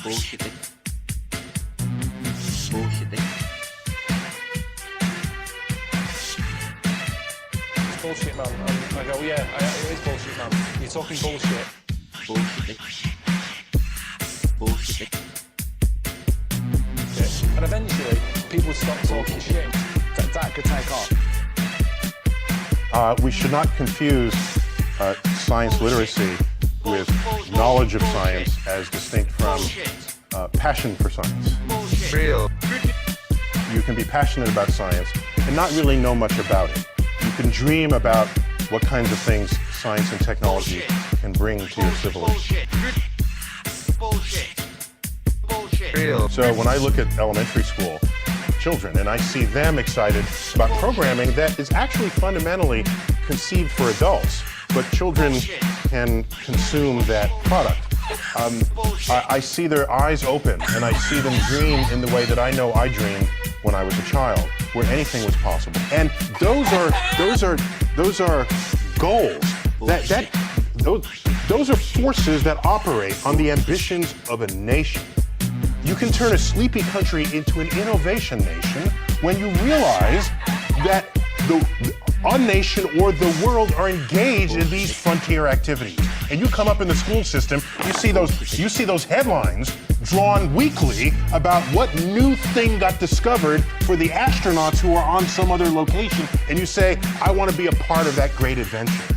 Bullshit. Bullshit. It's bullshit, man. I go, yeah, it is bullshit, man. You're talking bullshit. Bullshit. Bullshit. Yeah. And eventually, people would stop talking shit. That could take off. We should not confuse science literacy with knowledge of science as distinct from passion for science. Real. You can be passionate about science and not really know much about it. You can dream about what kinds of things science and technology can bring to your civilization. Real. So when I look at elementary school children and I see them excited about programming that is actually fundamentally conceived for adults, but children can consume that product. I see their eyes open and I see them dream in the way that I know I dreamed when I was a child, where anything was possible. And those are goals. Those are forces that operate on the ambitions of a nation. You can turn a sleepy country into an innovation nation when you realize that a nation or the world are engaged in these frontier activities. And you come up in the school system, you see those headlines drawn weekly about what new thing got discovered for the astronauts who are on some other location, and you say, I want to be a part of that great adventure.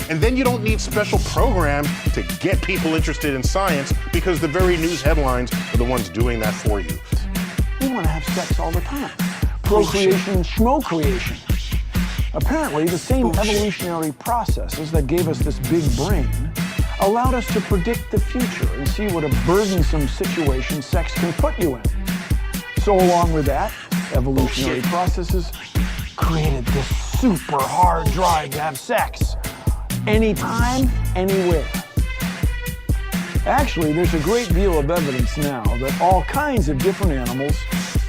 And then you don't need special programs to get people interested in science because the very news headlines are the ones doing that for you. We want to have sex all the time. Procreation and schmo-creation. Apparently, the same evolutionary processes that gave us this big brain allowed us to predict the future and see what a burdensome situation sex can put you in. So along with that, evolutionary processes created this super hard drive to have sex. Anytime, anywhere. Actually, there's a great deal of evidence now that all kinds of different animals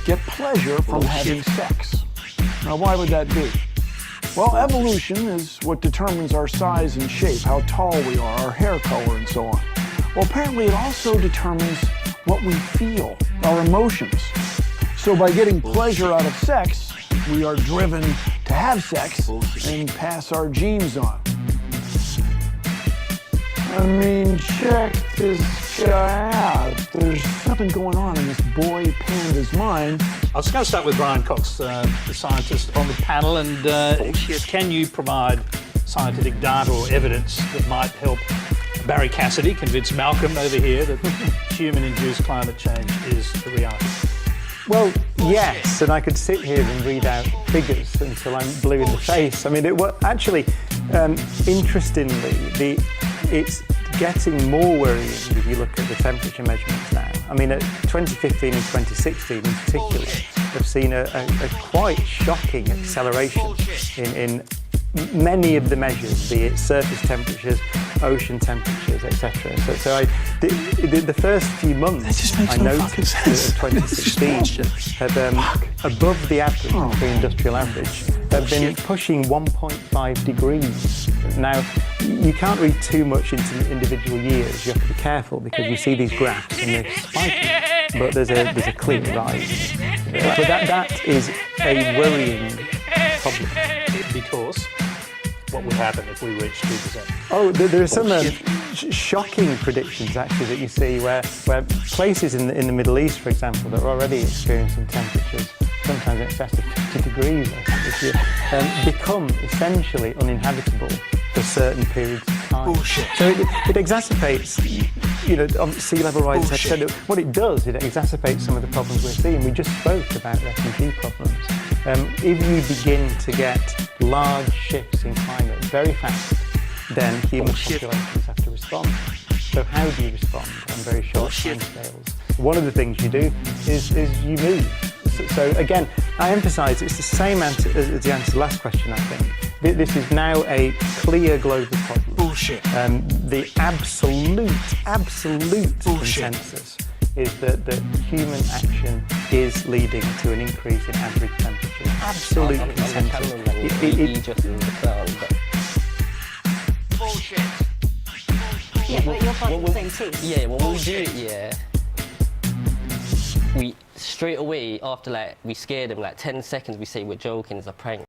get pleasure from having sex. Now, why would that be? Well, evolution is what determines our size and shape, how tall we are, our hair color, and so on. Well, apparently it also determines what we feel, our emotions. So by getting pleasure out of sex, we are driven to have sex and pass our genes on. I mean, check this guy out. There's something going on in this boy panda's mind. I was going to start with Brian Cox, the scientist on the panel, and can you provide scientific data or evidence that might help Barry Cassidy convince Malcolm over here that human-induced climate change is the reality? Well, yes, and I could sit here and read out figures until I'm blue in the face. I mean, interestingly, it's getting more worrying if you look at the temperature measurements now. I mean, at 2015 and 2016 in particular, have seen a quite shocking acceleration in many of the measures, be it surface temperatures, ocean temperatures, etc. So the first few months I noticed that 2016 had above the average, pre-industrial average, have been pushing 1.5 degrees. Now, you can't read too much into individual years. You have to be careful because you see these graphs and they're spiking, but there's a clear rise. But that is a worrying problem. Because what would happen if we reached 2%? Oh, there are some shocking predictions actually that you see where places in the Middle East, for example, that are already experiencing temperatures sometimes in excess of 50 degrees this year, become essentially uninhabitable for certain periods of time. Bullshit. So it exacerbates, sea level rise, etc. What it does, it exacerbates some of the problems we're seeing. We just spoke about refugee problems. If you begin to get large shifts in climate very fast, then human populations have to respond. So how do you respond on very short timescales? One of the things you do is you move. So again, I emphasise it's the same answer as the answer to the last question, I think. This is now a clear global problem. Bullshit. The absolute consensus is that human action is leading to an increase in average temperature. Absolute consensus. Bullshit. Yeah, but you're part of the same team. Yeah, when we do it, yeah, we straight away after like we scare them like 10 seconds, we say we're joking, it's a prank.